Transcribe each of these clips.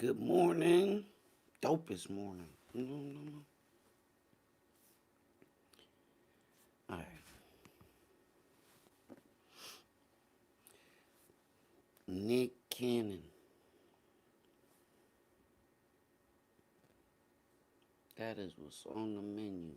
Good morning. Dopest morning. All right. Nick Cannon. That is what's on the menu.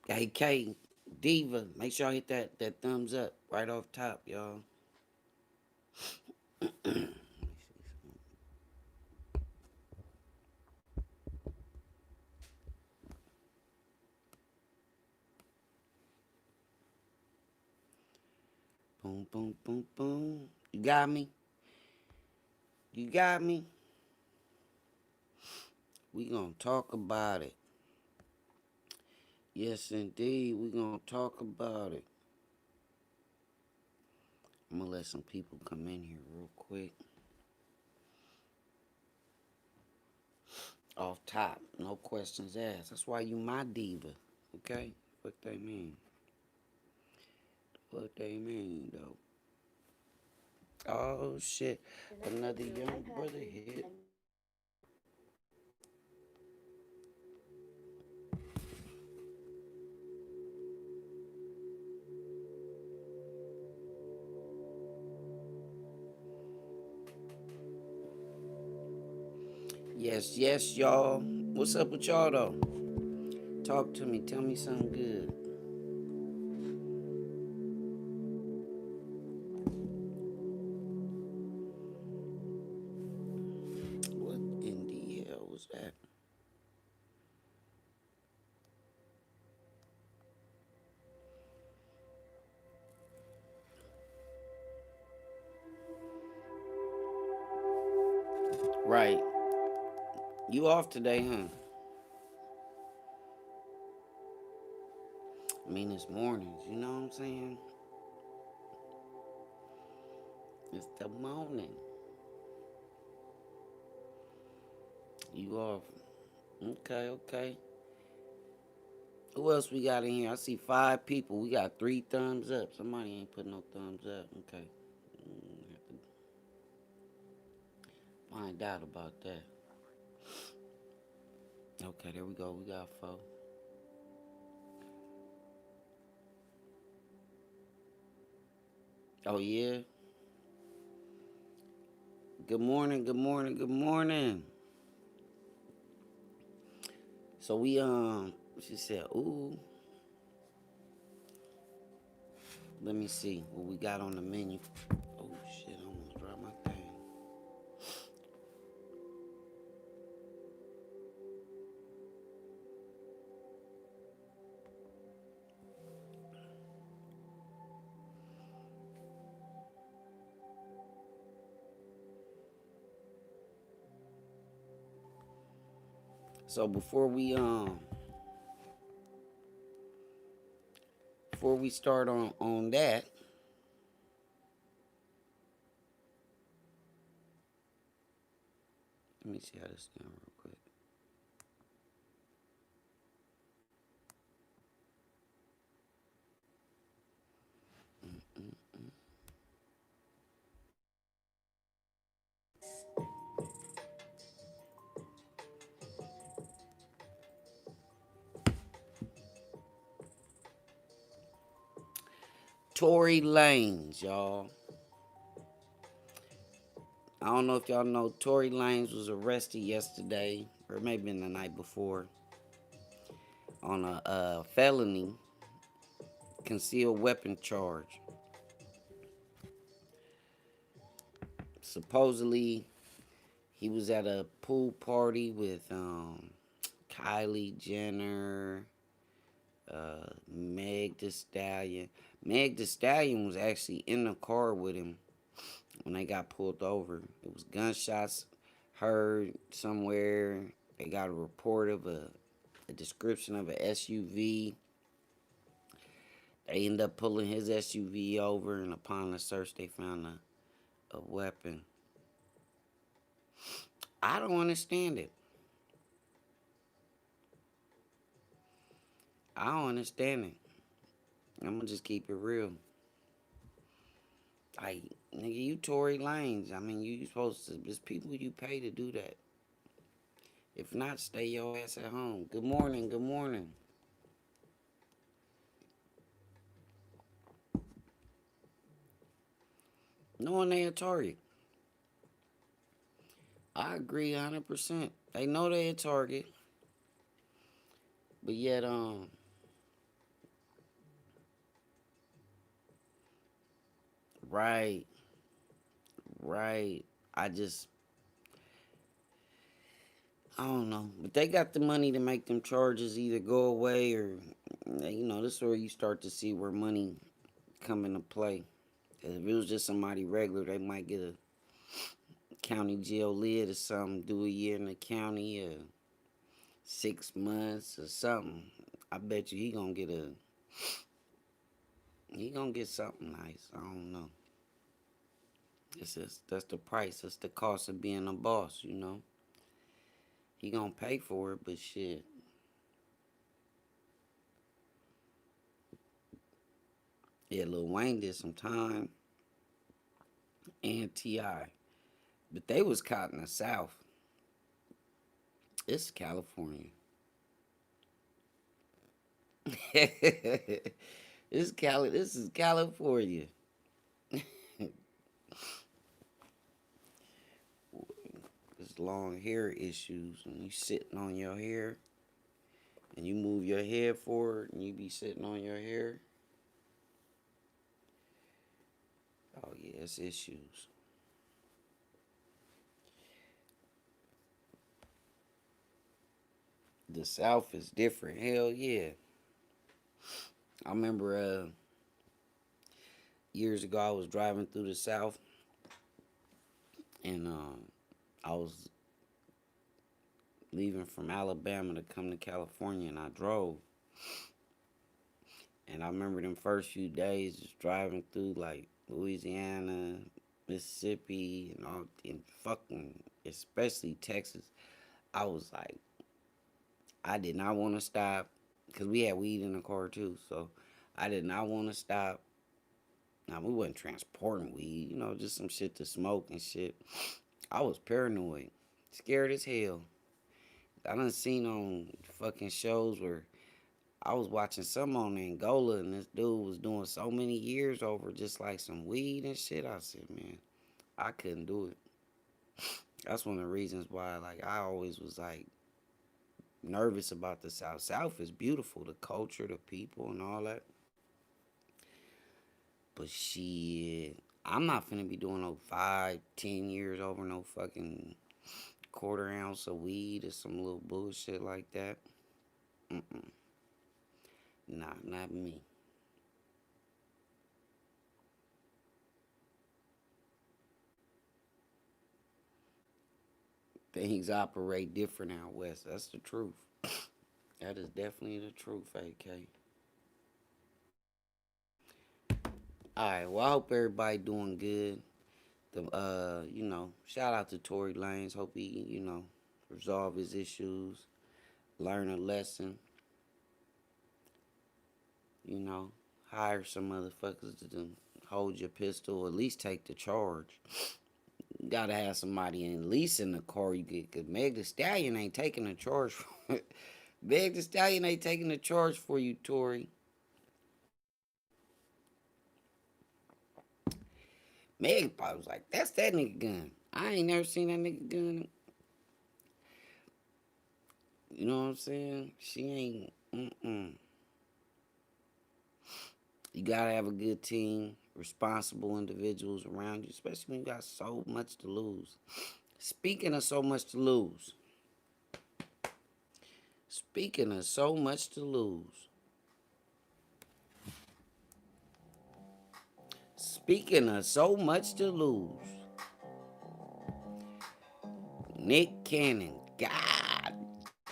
Hey, K, Diva, make sure I hit that thumbs up right off top, y'all. Boom, boom, boom, boom. You got me? You got me? We gonna talk about it. Yes, indeed. We gonna talk about it. I'm gonna let some people come in here real quick. Off top, no questions asked. That's why you my diva, okay? What they mean? What they mean, though? Oh shit! Another young brother hit. Yes, yes, y'all. What's up with y'all though? Talk to me. Tell me something good. What in the hell was that? Right. You off today, huh? I mean, it's mornings. You know what I'm saying? It's the morning. You off? Okay, okay. Who else we got in here? I see 5 people. We got 3 thumbs up. Somebody ain't put no thumbs up. Okay. Have to find out about that. Okay, there we go. We got 4. Oh yeah. Good morning. Good morning. Good morning. So we she said, ooh. Let me see what we got on the menu. Oh shit! I almost dropped my thing. So before we start on that, let me see how this down real quick. Tory Lanez, y'all. I don't know if y'all know Tory Lanez was arrested yesterday, or maybe the night before, on a felony concealed weapon charge. Supposedly, he was at a pool party with Kylie Jenner, Meg Thee Stallion. Meg Thee Stallion was actually in the car with him when they got pulled over. It was gunshots heard somewhere. They got a report of a description of an SUV. They ended up pulling his SUV over, and upon the search, they found a weapon. I don't understand it. I don't understand it. I'm gonna just keep it real. Like, nigga, you Tory Lanez. I mean, you supposed to. There's people you pay to do that. If not, stay your ass at home. Good morning. Good morning. Knowing they a target. I agree 100%. They know they a target, but yet, right, right. I just, I don't know. But they got the money to make them charges either go away or, this is where you start to see where money come into play. If it was just somebody regular, they might get a county jail lid or something, do a year in the county or 6 months or something. I bet you he gonna get something nice. I don't know. That's the price. That's the cost of being a boss. He gonna pay for it, but shit. Yeah, Lil Wayne did some time and T.I. But they was caught in the South. It's California. This is California. It's long hair issues and you sitting on your hair and you move your head forward and you be sitting on your hair. Oh yeah, it's issues. The South is different. Hell yeah. I remember years ago I was driving through the South and I was leaving from Alabama to come to California and I drove. And I remember them first few days just driving through like Louisiana, Mississippi, and all, and fucking, especially Texas. I was like, I did not want to stop because we had weed in the car too. So I did not want to stop. Now, we wasn't transporting weed, just some shit to smoke and shit. I was paranoid, scared as hell. I done seen on fucking shows where I was watching some on Angola and this dude was doing so many years over just like some weed and shit. I said, man, I couldn't do it. That's one of the reasons why, like, I always was like nervous about the South. South is beautiful, the culture, the people, and all that. But shit, I'm not finna be doing no 5, 10 years over no fucking quarter ounce of weed or some little bullshit like that. Mm-mm. Nah, not me. Things operate different out west. That's the truth. That is definitely the truth, AK. Alright, well I hope everybody doing good. Shout out to Tory Lanez. Hope he, resolve his issues, learn a lesson, you know, hire some motherfuckers to hold your pistol, at least take the charge. You gotta have somebody at least in the car you get, cause Meg the Stallion ain't taking the charge for it. Meg the Stallion ain't taking the charge for you, Tory. Meg probably was like, that's that nigga gun. I ain't never seen that nigga gun. You know what I'm saying? She ain't, You gotta have a good team, responsible individuals around you, especially when you got so much to lose. Speaking of so much to lose, speaking of so much to lose, speaking of so much to lose, Nick Cannon, god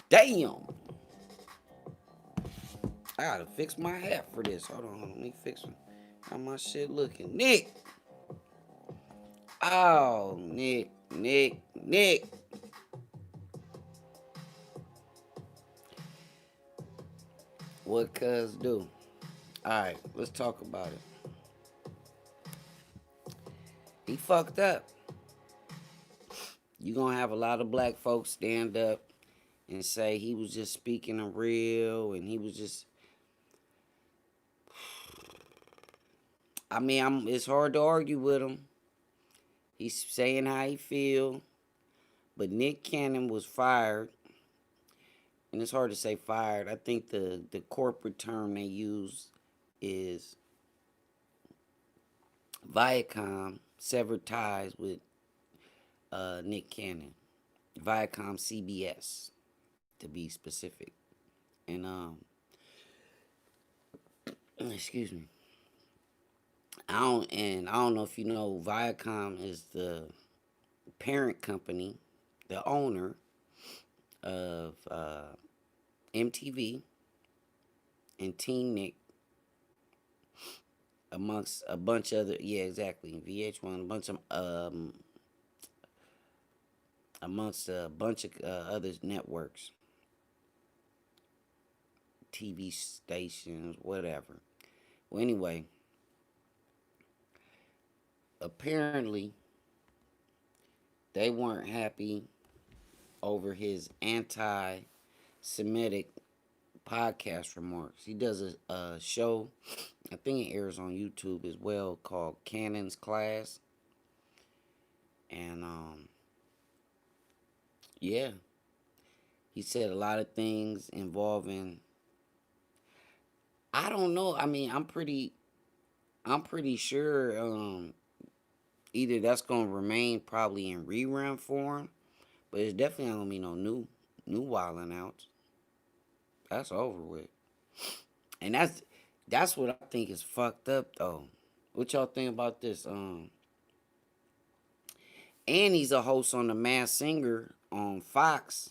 damn. I gotta fix my hat for this. Hold on, let me fix it. How my shit looking? Nick! Oh, Nick. Nick. What cuz do? Alright, let's talk about it. He fucked up. You gonna have a lot of black folks stand up and say he was just speaking a real and he was just it's hard to argue with him. He's saying how he feel. But Nick Cannon was fired. And it's hard to say fired. I think the corporate term they use is Viacom severed ties with Nick Cannon. Viacom CBS, to be specific. And excuse me. I don't know if you know, Viacom is the parent company, the owner of MTV and Teen Nick, amongst a bunch of other, yeah, exactly, VH1, amongst a bunch of other networks, TV stations, whatever. Well, anyway, apparently they weren't happy over his anti-Semitic podcast remarks. He does a show, I think it airs on YouTube as well, called Cannon's Class. And yeah, he said a lot of things involving, I don't know. I mean, I'm pretty sure either that's gonna remain probably in rerun form, but it's definitely not gonna be no new wilding out. That's over with. And that's what I think is fucked up though. What y'all think about this? And he's a host on The Masked Singer on Fox.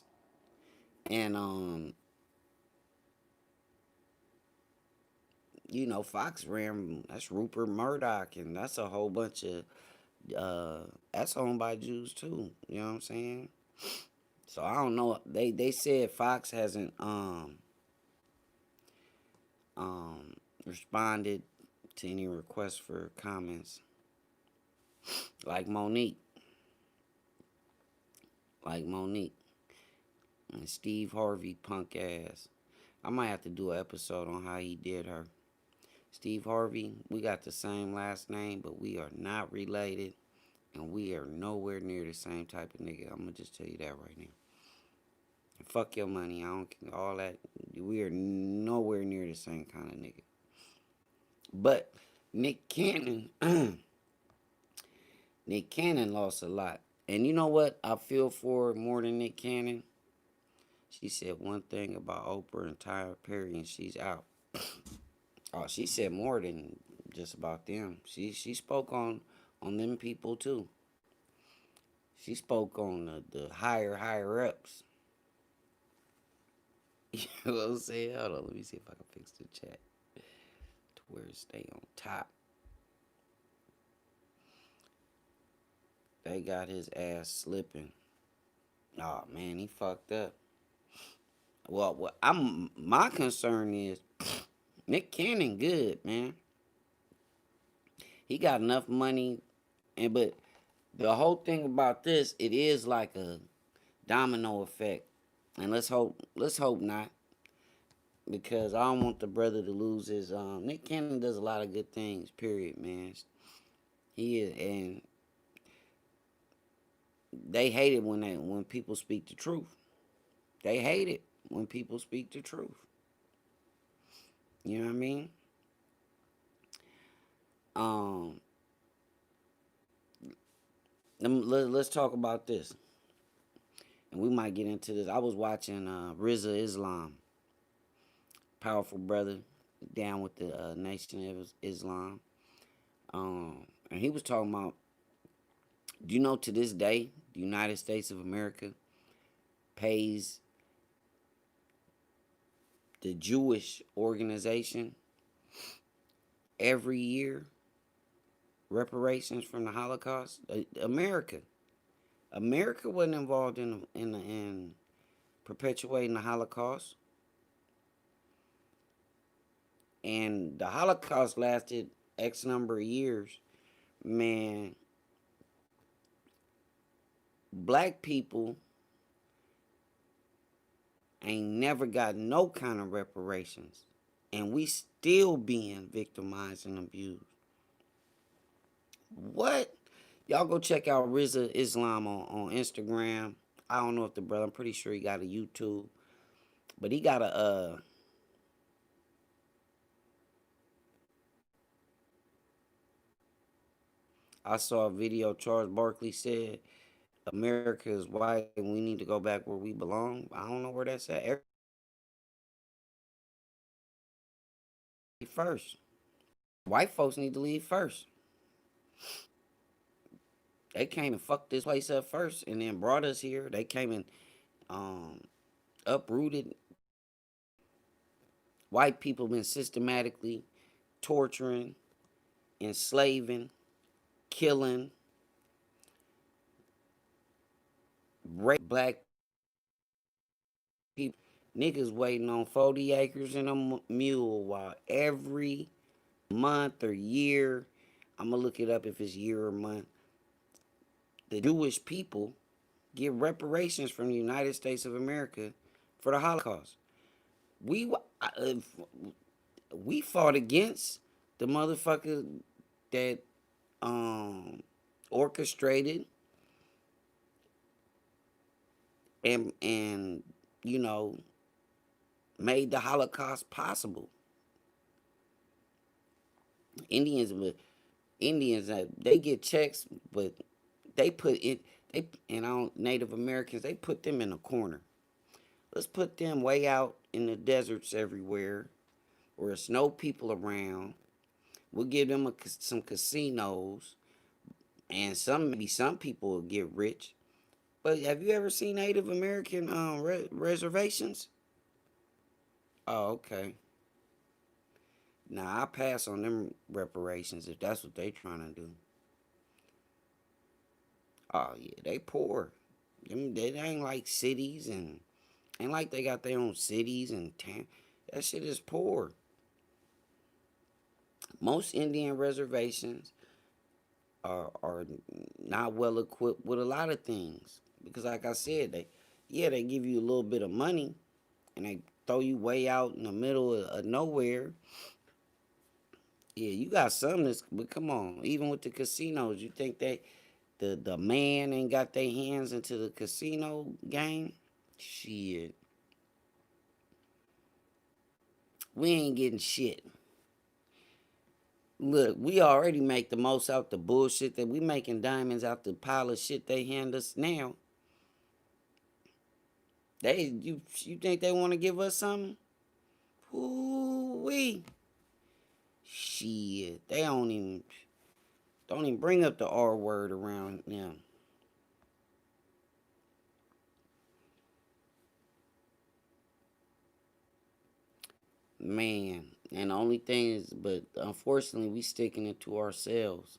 And you know, Fox ran, that's Rupert Murdoch, and that's a whole bunch of that's owned by Jews too. You know what I'm saying? So I don't know. They said Fox hasn't responded to any requests for comments. Like Monique. And Steve Harvey punk ass. I might have to do an episode on how he did her. Steve Harvey, we got the same last name, but we are not related. And we are nowhere near the same type of nigga. I'm going to just tell you that right now. And fuck your money. I don't care. All that. We are nowhere near the same kind of nigga. But Nick Cannon, Nick Cannon lost a lot. And you know what I feel for more than Nick Cannon? She said one thing about Oprah and Tyler Perry, and she's out. Oh, she said more than just about them. She spoke on them people too. She spoke on the higher ups. You know what I'm saying? Hold on, let me see if I can fix the chat to where it stay on top. They got his ass slipping. Oh man, he fucked up. Well, my concern is Nick Cannon good, man. He got enough money, but the whole thing about this, it is like a domino effect. And let's hope not. Because I don't want the brother to lose his Nick Cannon does a lot of good things, period, man. He is, and they hate it when people speak the truth. They hate it when people speak the truth. You know what I mean? Let's talk about this. And we might get into this. I was watching Rizza Islam. Powerful brother, down with the Nation of Islam. And he was talking about, do you know to this day, the United States of America pays the Jewish organization every year reparations from the Holocaust? America. America wasn't involved in perpetuating the Holocaust, and the Holocaust lasted X number of years. Man, black people ain't never got no kind of reparations, and we still being victimized and abused. What? Y'all go check out Rizza Islam on Instagram. I don't know if the brother, I'm pretty sure he got a YouTube, but he got a I saw a video Charles Barkley said America is white and we need to go back where we belong. I don't know where that's at. First, white folks need to leave first. They came and fucked this place up first and then brought us here. They came and um, uprooted. White people been systematically torturing, enslaving, killing, rape black people. Niggas waiting on 40 acres and a mule while every month or year, I'm gonna look it up if it's year or month, the Jewish people get reparations from the United States of America for the Holocaust. We uh, we fought against the motherfucker that orchestrated and you know made the Holocaust possible. Indians, but Indians, they get checks, but they put it. They and on Native Americans, they put them in a corner. Let's put them way out in the deserts everywhere, where there's no people around. We'll give them some casinos, and maybe some people will get rich. But have you ever seen Native American reservations? Oh, okay. Now I pass on them reparations if that's what they trying to do. Oh yeah, they poor. They ain't like cities and ain't like they got their own cities and town. That shit is poor. Most Indian reservations are not well equipped with a lot of things because, like I said, they give you a little bit of money and they throw you way out in the middle of nowhere. Yeah, you got some that's, but come on, even with the casinos, you think the man ain't got their hands into the casino game? Shit, we ain't getting shit. Look, we already make the most out the bullshit that we making diamonds out the pile of shit they hand us now. You think they want to give us something? Ooh wee. Shit, they don't even bring up the R word around them. Man, and the only thing is, but unfortunately, we sticking it to ourselves.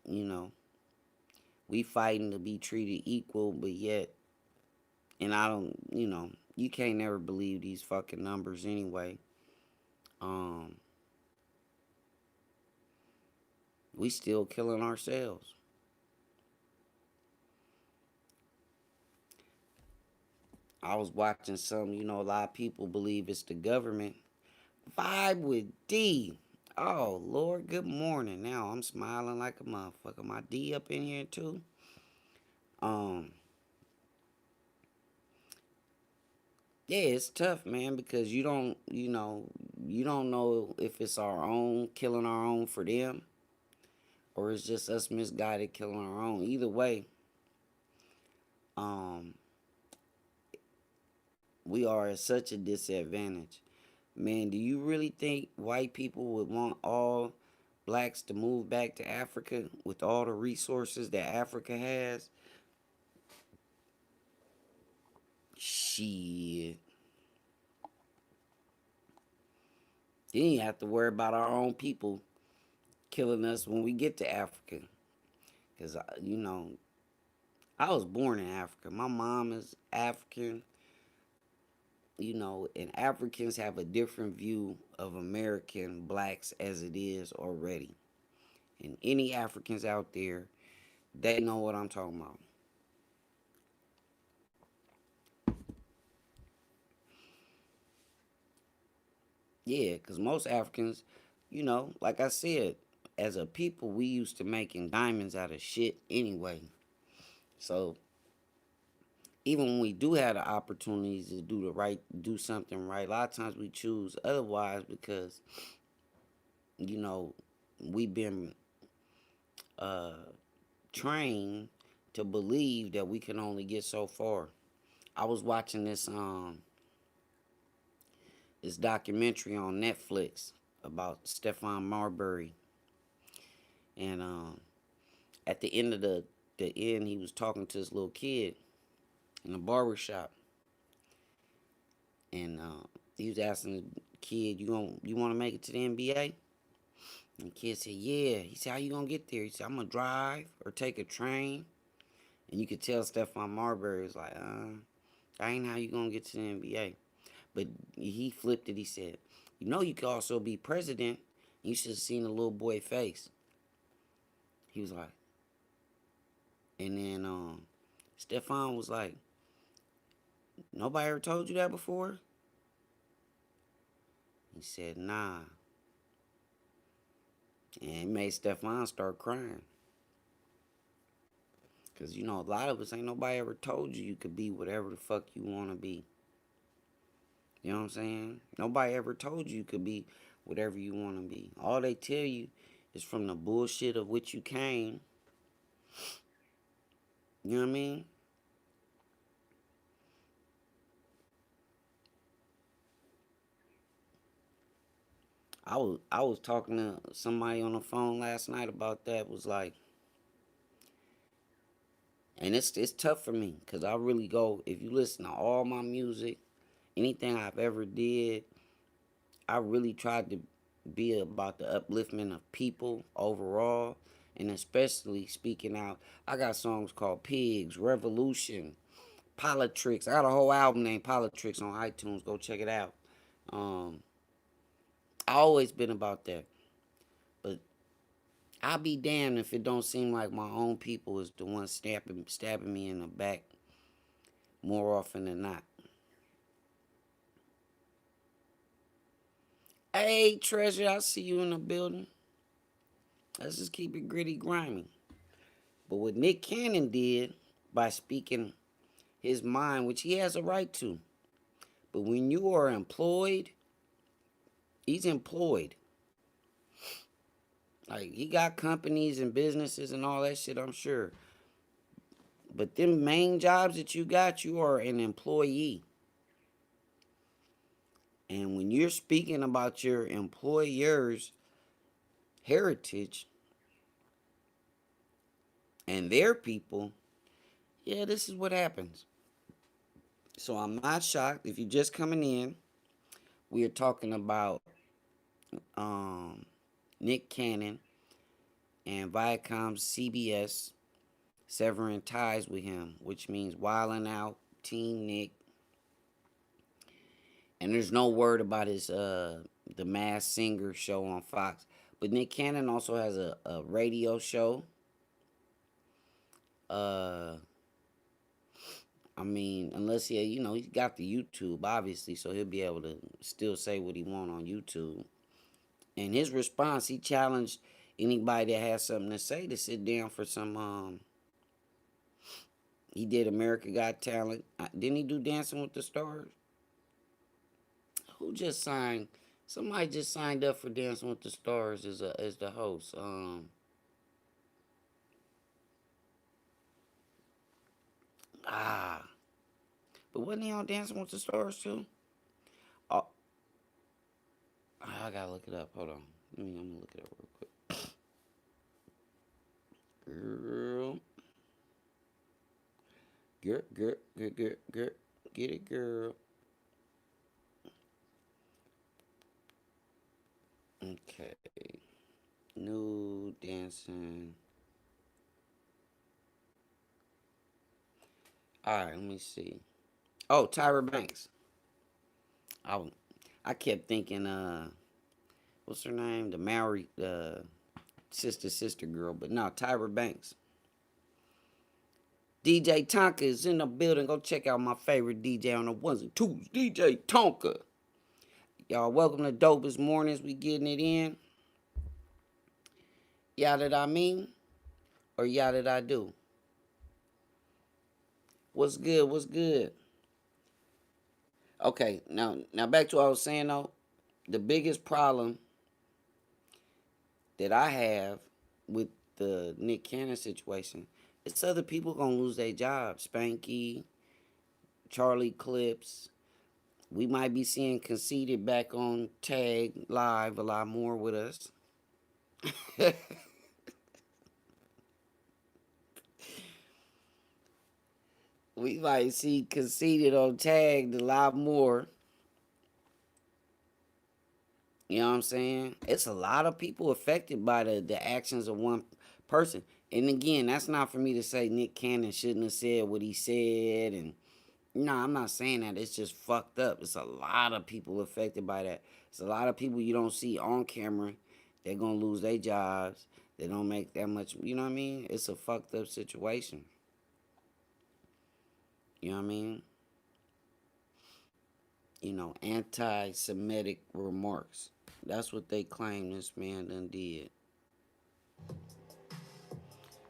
You know, we fighting to be treated equal, but yet, and I don't, you can't never believe these fucking numbers anyway. Um, we still killing ourselves. I was watching some, a lot of people believe it's the government. Vibe with D. Oh, Lord, good morning. Now I'm smiling like a motherfucker. My D up in here too. Um, yeah, it's tough, man, because you don't know if it's our own killing our own for them or it's just us misguided killing our own. Either way, um, we are at such a disadvantage. Man, do you really think white people would want all blacks to move back to Africa with all the resources that Africa has? Shit. Then you have to worry about our own people killing us when we get to Africa. Because, I was born in Africa. My mom is African, and Africans have a different view of American blacks as it is already. And any Africans out there, they know what I'm talking about. Yeah, because most Africans, like I said, as a people, we used to making diamonds out of shit anyway. So even when we do have the opportunities to do something right, a lot of times we choose otherwise because, you know, we've been uh, trained to believe that we can only get so far. I was watching this documentary on Netflix about Stephon Marbury, and at the end of the end, he was talking to this little kid in a barber shop, and he was asking the kid, "You want to make it to the NBA?" And the kid said, "Yeah." He said, "How you gonna get there?" He said, "I'm gonna drive or take a train." And you could tell Stephon Marbury was like, "That ain't how you gonna get to the NBA." But he flipped it. He said, "You could also be president." You should have seen the little boy face. He was like, and then Stephon was like, "Nobody ever told you that before?" He said, "Nah." And it made Stephon start crying. Because, a lot of us ain't nobody ever told you could be whatever the fuck you want to be. You know what I'm saying? Nobody ever told you could be whatever you want to be. All they tell you is from the bullshit of which you came. You know what I mean? I was talking to somebody on the phone last night about that. Was like, and it's tough for me because I really go. If you listen to all my music, anything I've ever did, I really tried to be about the upliftment of people overall, and especially speaking out. I got songs called Pigs, Revolution, Politricks. I got a whole album named Politricks on iTunes. Go check it out. Um, I always been about that, but I'll be damned if it don't seem like my own people is the one stabbing me in the back more often than not. Hey, Treasure, I see you in the building. Let's just keep it gritty, grimy. But what Nick Cannon did by speaking his mind, which he has a right to, but when you are employed, he's employed. Like, he got companies and businesses and all that shit, I'm sure. But them main jobs that you got, you are an employee. And when you're speaking about your employer's heritage and their people, yeah, this is what happens. So I'm not shocked if you're just coming in. We are talking about um, Nick Cannon and Viacom CBS severing ties with him, which means Wildin' Out, Team Nick, and there's no word about his the Masked Singer show on Fox. But Nick Cannon also has a radio show. Uh, I mean, unless he's got the YouTube obviously, so he'll be able to still say what he want on YouTube. And his response, he challenged anybody that has something to say to sit down for some. He did America Got Talent. Didn't he do Dancing with the Stars? Who just signed? Somebody just signed up for Dancing with the Stars as the host. Ah, but wasn't he on Dancing with the Stars too? Oh, I gotta look it up. Hold on. I'm gonna look it up real quick. Girl, girl, get it, girl. Okay, new dancing All right, let me see. Oh, Tyra Banks. I, I kept thinking, what's her name? The Maori, sister girl. But no, Tyra Banks. DJ Tonka is in the building. Go check out my favorite DJ on the ones and twos, DJ Tonka. Y'all, welcome to Dopest Mornings. We getting it in. Y'all that I mean, or y'all that I do. What's good? What's good? Okay, now back to what I was saying though. The biggest problem that I have with the Nick Cannon situation, it's other people gonna lose their jobs. Spanky, Charlie Clips. We might be seeing Conceited back on Tag Live a lot more with us. We might see Conceited on Tag a lot more. You know what I'm saying? It's a lot of people affected by the actions of one person. And again, that's not for me to say Nick Cannon shouldn't have said what he said. And no, I'm not saying that. It's just fucked up. It's a lot of people affected by that. It's a lot of people you don't see on camera. They're going to lose their jobs. They don't make that much. You know what I mean? It's a fucked up situation. You know what I mean? You know, anti-Semitic remarks. That's what they claim this man done did.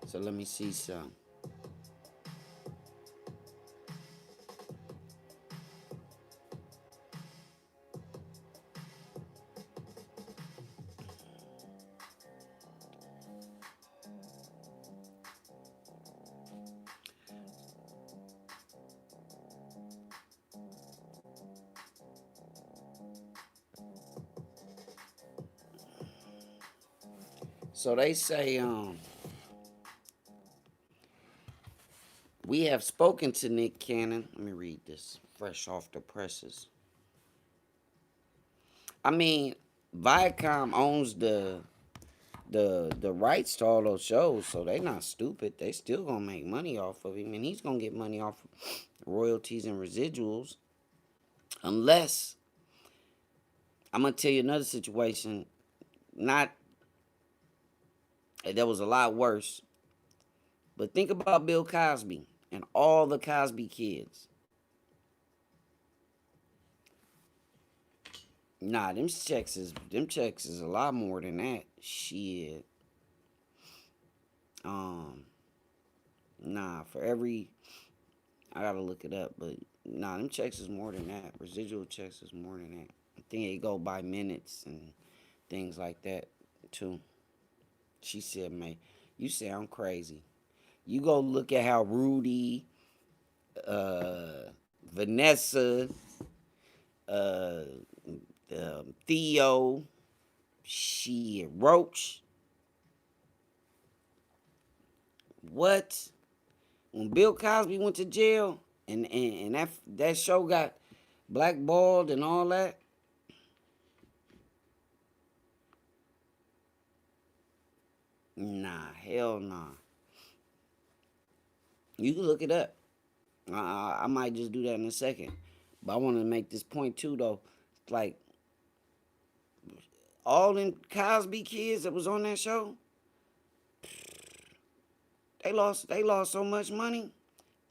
So let me see some. So they say, we have spoken to Nick Cannon. Let me read this fresh off the presses. I mean, Viacom owns the rights to all those shows, so they not stupid. They still gonna make money off of him, and he's gonna get money off royalties and residuals. Unless I'm gonna tell you another situation, not that was a lot worse. But think about Bill Cosby and all the Cosby kids. Nah, them checks is a lot more than that. Shit. Um, nah, for every I gotta look it up, but nah, them checks is more than that. Residual checks is more than that. I think they go by minutes and things like that too. She said, "Man, you sound crazy." You go look at how Rudy, Vanessa, uh, Theo, shit, Roach. What? When Bill Cosby went to jail and that show got blackballed and all that. Nah, hell nah. You can look it up. I might just do that in a second. But I want to make this point too, though. Like, all them Cosby kids that was on that show, they lost so much money.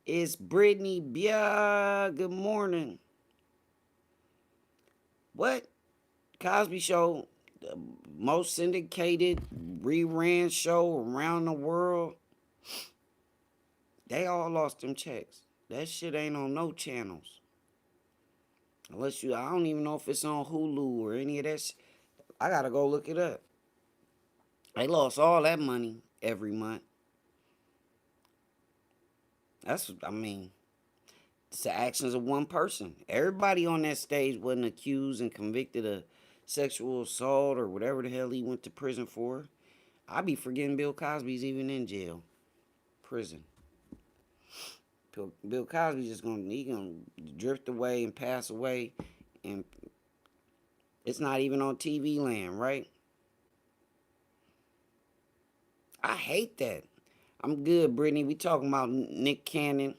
It's Brittany Bia. Good morning. What? Cosby Show, the most syndicated reran show around the world. They all lost them checks. That shit ain't on no channels. Unless I don't even know if it's on Hulu or any of that. I gotta go look it up. They lost all that money every month. I mean, it's the actions of one person. Everybody on that stage wasn't accused and convicted of sexual assault or whatever the hell he went to prison for. I be forgetting Bill Cosby's even in jail, prison. Bill Cosby's just gonna drift away and pass away, and it's not even on TV land, right? I hate that. I'm good, Brittany. We talking about Nick Cannon.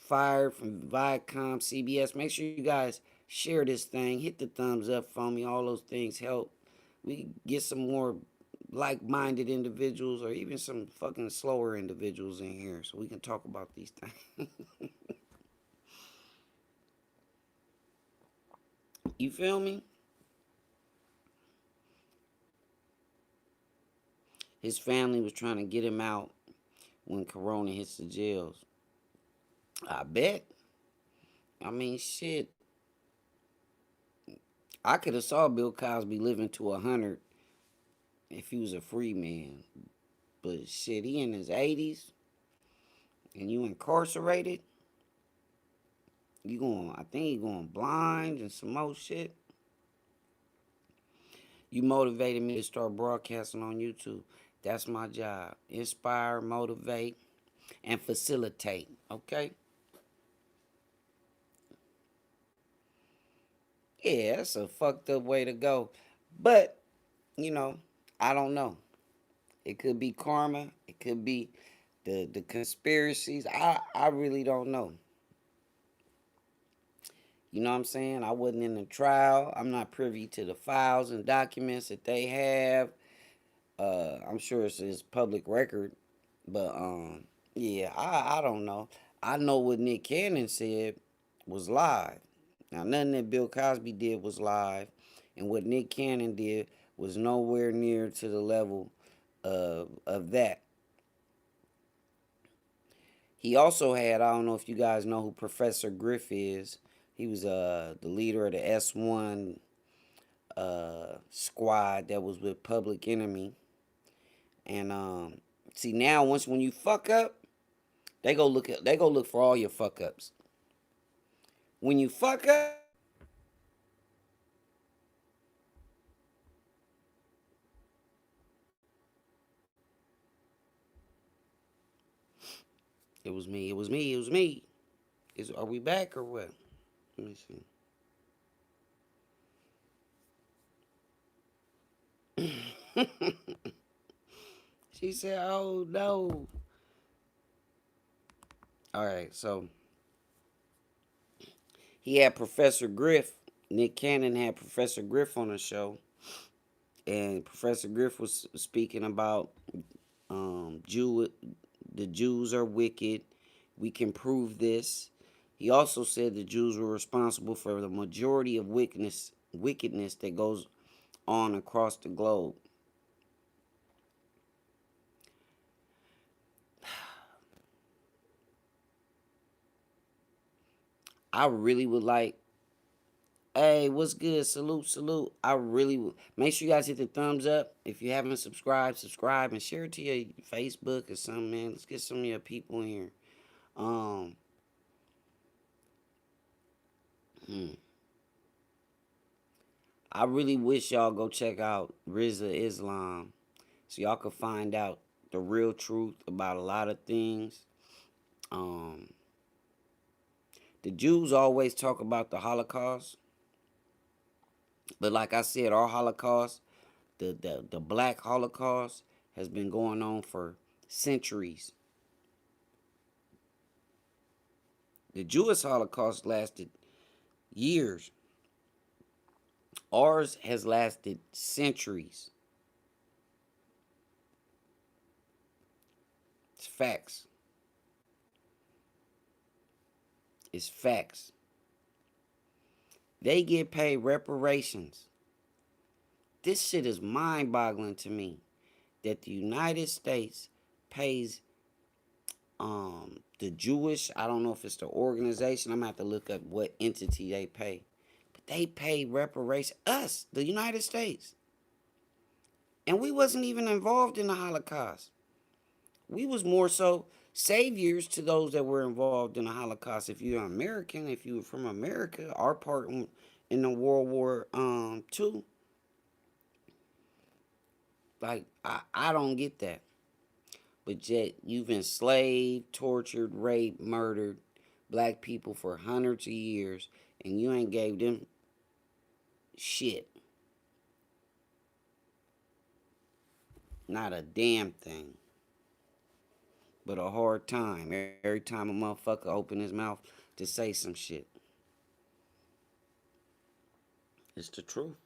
fired from Viacom, CBS. Make sure you guys share this thing. Hit the thumbs up for me. All those things help. We get some more like-minded individuals or even some fucking slower individuals in here so we can talk about these things. You feel me? His family was trying to get him out when Corona hits the jails. I bet. I mean, shit. I could have saw Bill Cosby living to 100 if he was a free man. But shit, he in his 80s and you incarcerated. I think he going blind and some more shit. You motivated me to start broadcasting on YouTube. That's my job. Inspire, motivate, and facilitate. Okay? Yeah, that's a fucked up way to go. But, I don't know. It could be karma. It could be the conspiracies. I really don't know. You know what I'm saying? I wasn't in the trial. I'm not privy to the files and documents that they have. I'm sure it's public record. But yeah, I don't know. I know what Nick Cannon said was live. Now nothing that Bill Cosby did was live. And what Nick Cannon did was nowhere near to the level of that. He also had, I don't know if you guys know who Professor Griff is. He was the leader of the S1 squad that was with Public Enemy. And see now, when you fuck up, they go look for all your fuck ups. When you fuck up, it was me. It was me. It was me. Are we back or what? Let me see. She said, "Oh no." All right, so he had Professor Griff. Nick Cannon had Professor Griff on the show, and Professor Griff was speaking about the Jews are wicked. We can prove this. He also said the Jews were responsible for the majority of wickedness that goes on across the globe. I really would like, hey, what's good? Salute, salute. I really would. Make sure you guys hit the thumbs up. If you haven't subscribed, subscribe and share it to your Facebook or something, man. Let's get some of your people in here. Um, hmm. I really wish y'all go check out Rizza Islam so y'all can find out the real truth about a lot of things. Um, the Jews always talk about the Holocaust, but like I said, our Holocaust, the Black Holocaust, has been going on for centuries. The Jewish Holocaust lasted years. Ours has lasted centuries. It's facts. It's facts. They get paid reparations. This shit is mind-boggling to me that the United States pays the Jewish, I don't know if it's the organization, I'm gonna have to look up what entity they pay. But they pay reparations, us, the United States. And we wasn't even involved in the Holocaust. We was more so saviors to those that were involved in the Holocaust. If you're American, if you were from America, our part in the World War II, like I don't get that. But yet you've enslaved, tortured, raped, murdered black people for hundreds of years, and you ain't gave them shit. Not a damn thing. but a hard time every time a motherfucker open his mouth to say some shit. It's the truth.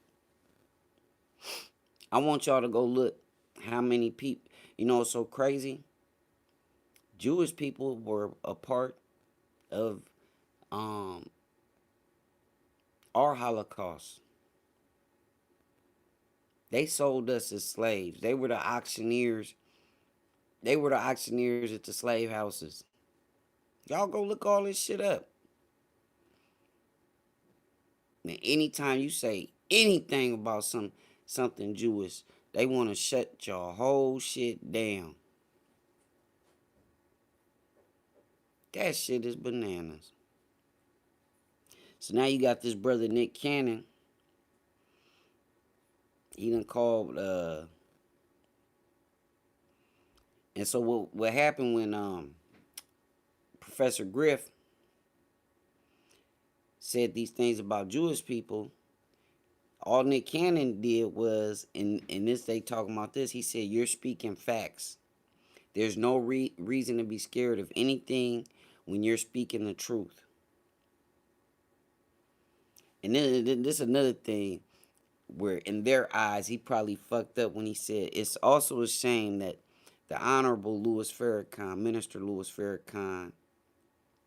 I want y'all to go look how many people, you know, it's so crazy. Jewish people were a part of um, our Holocaust. They sold us as slaves. They were the auctioneers. They were the auctioneers at the slave houses. Y'all go look all this shit up. And anytime you say anything about something Jewish, they want to shut your whole shit down. That shit is bananas. So now you got this brother Nick Cannon. He done called and so what happened when Professor Griff said these things about Jewish people, all Nick Cannon did was, in this they talking about this, he said, you're speaking facts. There's no reason to be scared of anything when you're speaking the truth. And then this is another thing where in their eyes he probably fucked up when he said it's also a shame that the Honorable Louis Farrakhan, Minister Louis Farrakhan,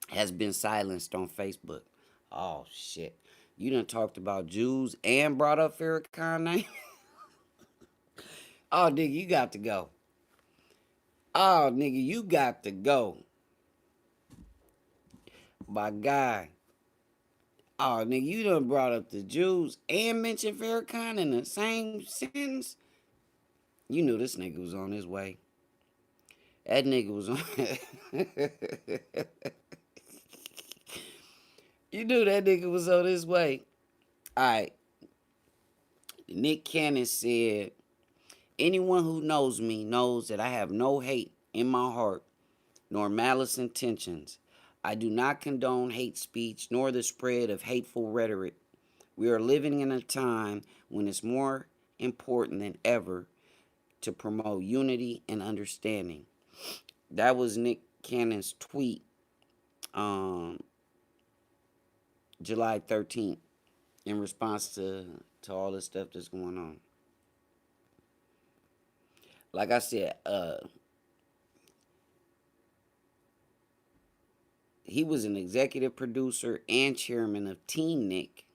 has been silenced on Facebook. Oh shit. You done talked about Jews and brought up Farrakhan name? Oh nigga, you got to go. Oh nigga, you got to go. My guy. Oh nigga, you done brought up the Jews and mentioned Farrakhan in the same sentence? You knew this nigga was on his way. That nigga was on. You knew that nigga was on his way. Alright. Nick Cannon said, anyone who knows me knows that I have no hate in my heart, nor malice intentions. I do not condone hate speech, nor the spread of hateful rhetoric. We are living in a time when it's more important than ever to promote unity and understanding. That was Nick Cannon's tweet July 13th in response to all the stuff that's going on. Like I said, he was an executive producer and chairman of Team Nick.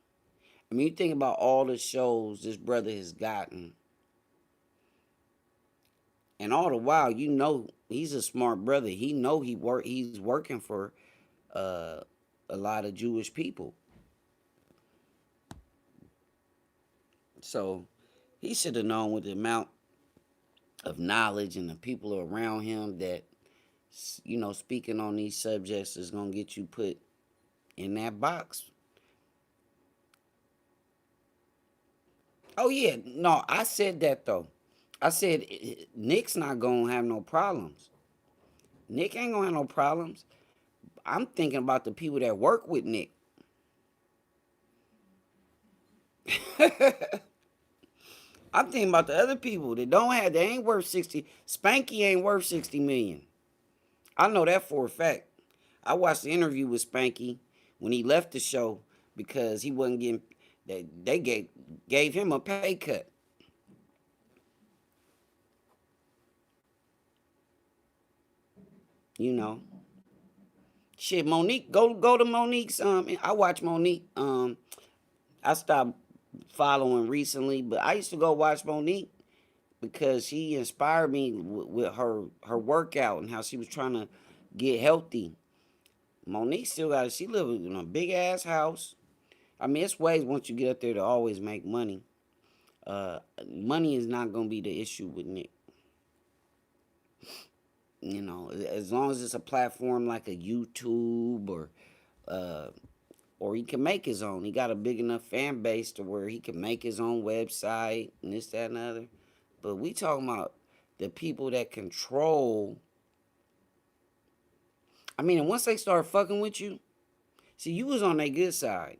I mean, you think about all the shows this brother has gotten. And all the while, you know, he's a smart brother. He know he's working for a lot of Jewish people. So he should have known with the amount of knowledge and the people around him that, you know, speaking on these subjects is going to get you put in that box. Oh, yeah. No, I said that, though. I said Nick's not going to have no problems. Nick ain't going to have no problems. I'm thinking about the people that work with Nick. I'm thinking about the other people that don't have, they ain't worth 60. Spanky ain't worth 60 million. I know that for a fact. I watched the interview with Spanky when he left the show because he wasn't getting, they gave him a pay cut. You know. Shit, Monique, go to Monique's, I watch Monique, I stopped following recently, but I used to go watch Monique because she inspired me with her workout and how she was trying to get healthy. Monique still got it. She lives in a big ass house. I mean, it's ways once you get up there to always make money. Money is not gonna be the issue with Nick. You know, as long as it's a platform like a YouTube or he can make his own. He got a big enough fan base to where he can make his own website and this, that, and the other. But we talking about the people that control. I mean, and once they start fucking with you, see, you was on their good side.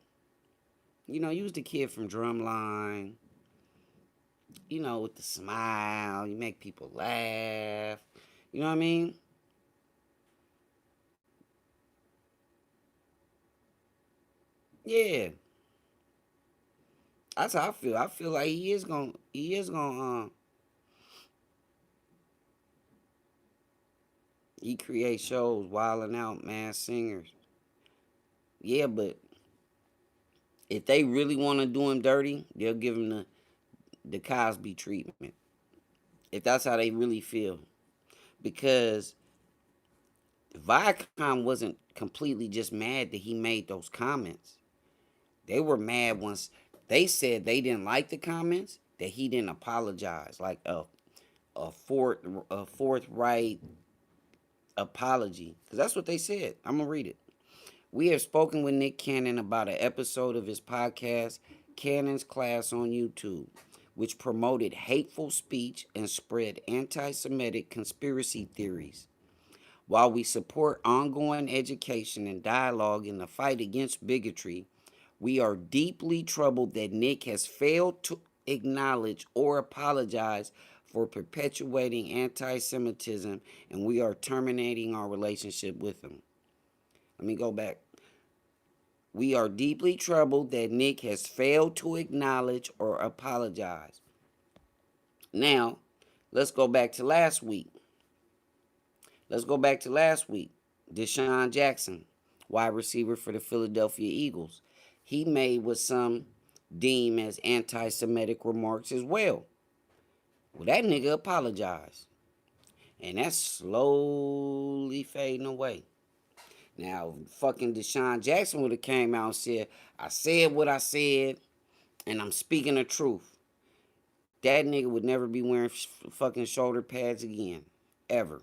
You know, you was the kid from Drumline. With the smile, you make people laugh. You know what I mean? Yeah, that's how I feel. I feel like he is gonna, he create shows, wilding out, man, singers. Yeah, but if they really want to do him dirty, they'll give him the Cosby treatment. If that's how they really feel, because Viacom wasn't completely just mad that he made those comments. They were mad once they said they didn't like the comments, that he didn't apologize, like a fourth a forthright apology. Because that's what they said. I'm gonna read it. We have spoken with Nick Cannon about an episode of his podcast, Cannon's Class on YouTube, which promoted hateful speech and spread anti Semitic conspiracy theories. While we support ongoing education and dialogue in the fight against bigotry, we are deeply troubled that Nick has failed to acknowledge or apologize for perpetuating anti Semitism, and we are terminating our relationship with him. Let me go back. We are deeply troubled that Nick has failed to acknowledge or apologize. Now, let's go back to last week. Deshaun Jackson, wide receiver for the Philadelphia Eagles. He made what some deem as anti Semitic remarks as well. Well, that nigga apologized. And that's slowly fading away. Now, fucking Deshaun Jackson would have came out and said, I said what I said, and I'm speaking the truth. That nigga would never be wearing fucking shoulder pads again. Ever.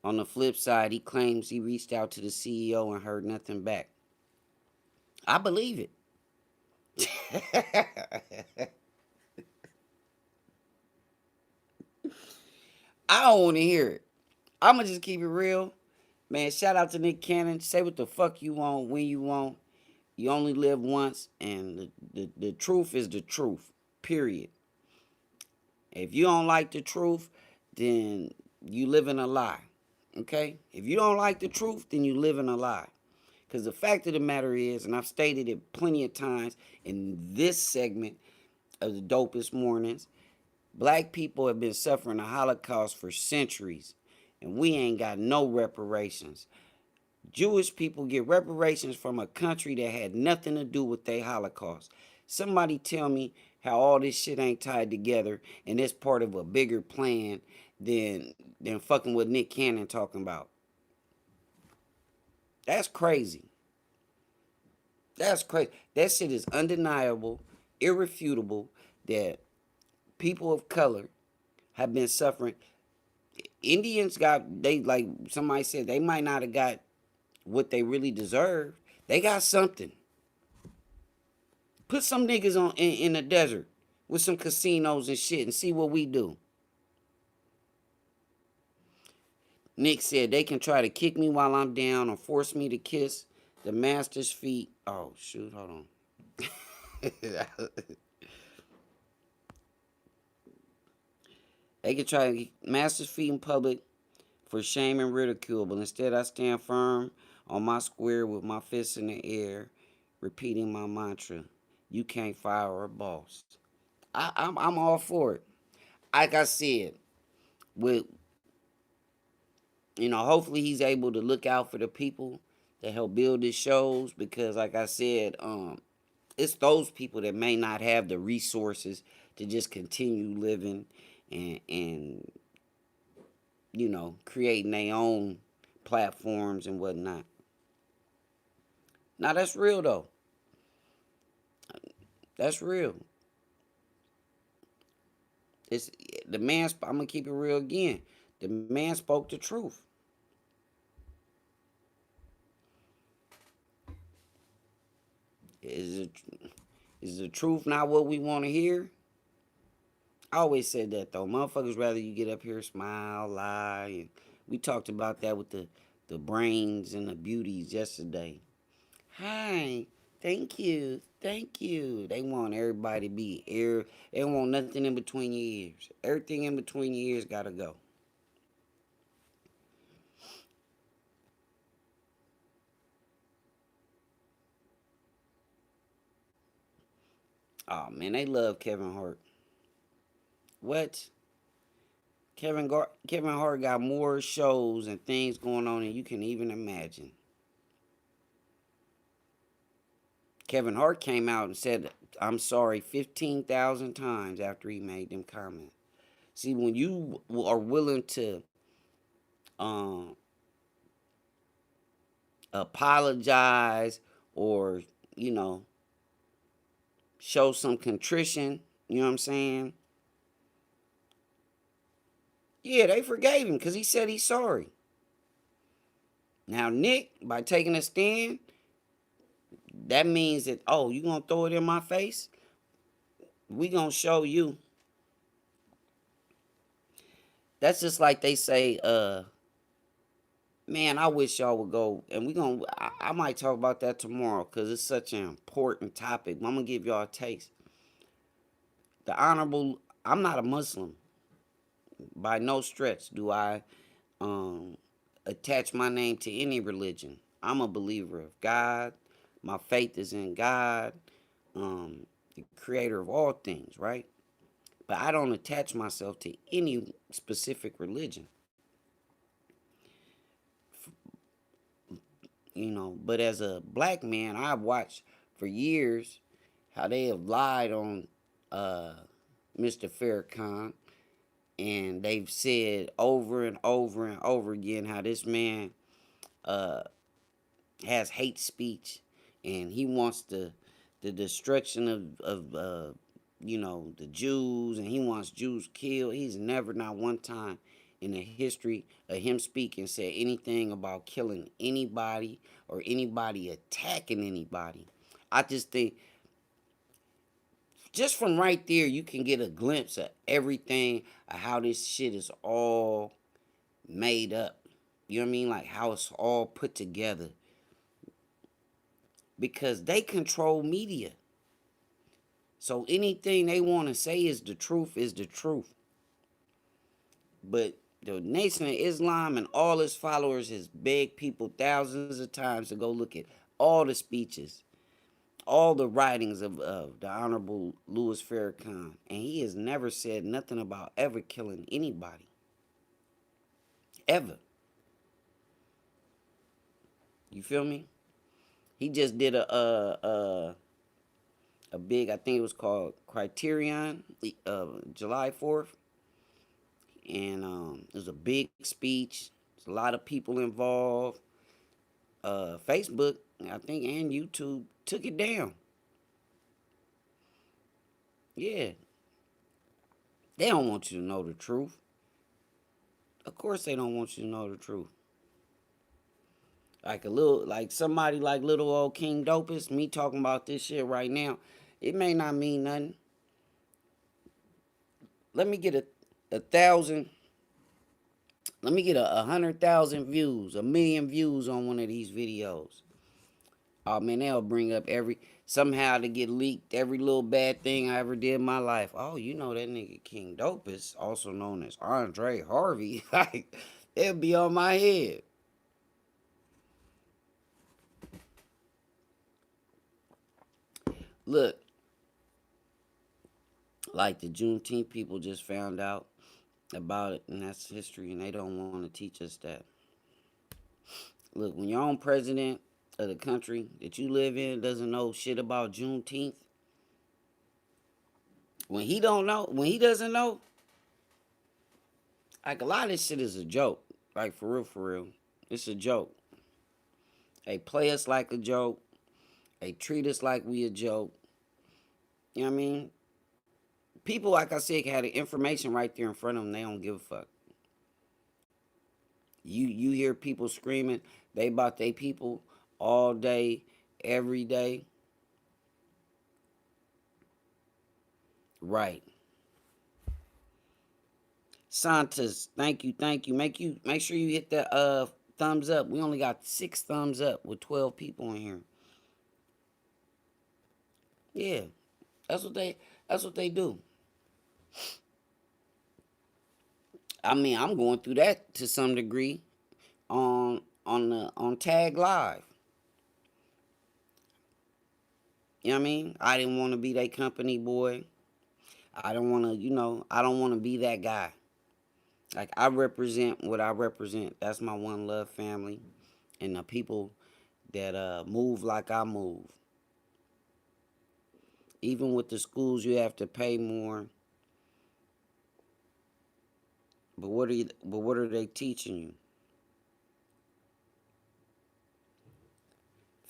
On the flip side, he claims he reached out to the CEO and heard nothing back. I believe it. I don't want to hear it. I'm going to just keep it real. Man, shout out to Nick Cannon. Say what the fuck you want, when you want. You only live once, and the truth is the truth. Period. If you don't like the truth, then you live in a lie. Okay? If you don't like the truth, then you live in a lie. Because the fact of the matter is, and I've stated it plenty of times in this segment of the Dopest Mornings, black people have been suffering the Holocaust for centuries, and we ain't got no reparations. Jewish people get reparations from a country that had nothing to do with their Holocaust. Somebody tell me how all this shit ain't tied together and it's part of a bigger plan than fucking what Nick Cannon talking about. That's crazy. That's crazy. That shit is undeniable, irrefutable, that people of color have been suffering. Indians got, they, like somebody said, they might not have got what they really deserve. They got something. Put some niggas on in the desert with some casinos and shit and see what we do. Nick said they can try to kick me while I'm down or force me to kiss the master's feet. Oh, shoot, hold on. They can try to master's feet in public for shame and ridicule, but instead I stand firm on my square with my fists in the air, repeating my mantra, you can't fire a boss. I'm all for it. Like I said, with, hopefully he's able to look out for the people that help build his shows, because like I said, it's those people that may not have the resources to just continue living and creating their own platforms and whatnot. Now that's real though. That's real. It's the man. I'm gonna keep it real again. The man spoke the truth. Is it? Is the truth not what we want to hear? I always said that though. Motherfuckers rather you get up here, smile, lie, and we talked about that with the brains and the beauties yesterday. Hi, thank you, thank you. They want everybody to be air. They don't want nothing in between your ears. Everything in between your ears gotta go. Oh man, they love Kevin Hart. What? Kevin Hart got more shows and things going on than you can even imagine. Kevin Hart came out and said, "I'm sorry" 15,000 times after he made them comments. See, when you are willing to um, apologize or, you know, show some contrition, you know what I'm saying? Yeah, they forgave him because he said he's sorry. Now, Nick, by taking a stand, that means that, oh, you gonna throw it in my face? We gonna show you. That's just like they say, man, I wish y'all would go, and I might talk about that tomorrow because it's such an important topic. I'm gonna give y'all a taste. I'm not a Muslim. By no stretch do I um, attach my name to any religion. I'm a believer of God. My faith is in God, the creator of all things, right? But I don't attach myself to any specific religion, you know. But as a black man, I've watched for years how they have lied on uh, Mr. Farrakhan, and they've said over and over and over again how this man uh, has hate speech, and he wants the destruction of the Jews, and he wants Jews killed. He's never, not one time in the history of him speaking, said anything about killing anybody or anybody attacking anybody. I just think just from right there you can get a glimpse of everything of how this shit is all made up. You know what I mean? Like how it's all put together. Because they control media. So anything they want to say is the truth is the truth. But the Nation of Islam and all its followers has begged people thousands of times to go look at all the speeches, all the writings of the Honorable Louis Farrakhan. And he has never said nothing about ever killing anybody. Ever. You feel me? He just did a big, I think it was called Criterion, July 4th. And it was a big speech. There's a lot of people involved. Facebook, I think, and YouTube took it down. Yeah. They don't want you to know the truth. Of course they don't want you to know the truth. Like somebody like little old King Dopest, me talking about this shit right now, it may not mean nothing. Let me get a thousand, let me get 100,000 views, 1,000,000 views on one of these videos. Oh man, they'll bring up somehow to get leaked every little bad thing I ever did in my life. Oh, you know that nigga King Dopest, also known as Andre Harvey. Like, it'll be on my head. Look, like the Juneteenth people just found out about it, and that's history, and they don't want to teach us that. Look, when your own president of the country that you live in doesn't know shit about Juneteenth, when he doesn't know, like a lot of this shit is a joke. Like for real. It's a joke. They play us like a joke. They treat us like we a joke. You know what I mean? People, like I said, had the information right there in front of them. They don't give a fuck. You hear people screaming they about they people all day, every day. Right. Santos, thank you. Make sure you hit that thumbs up. We only got 6 thumbs up with 12 people in here. Yeah. That's what they do. I mean, I'm going through that to some degree on Tag Live. You know what I mean? I didn't want to be that company boy. I don't want to, I don't want to be that guy. Like, I represent what I represent. That's my one love family and the people that move like I move. Even with the schools, you have to pay more. But what are they teaching you?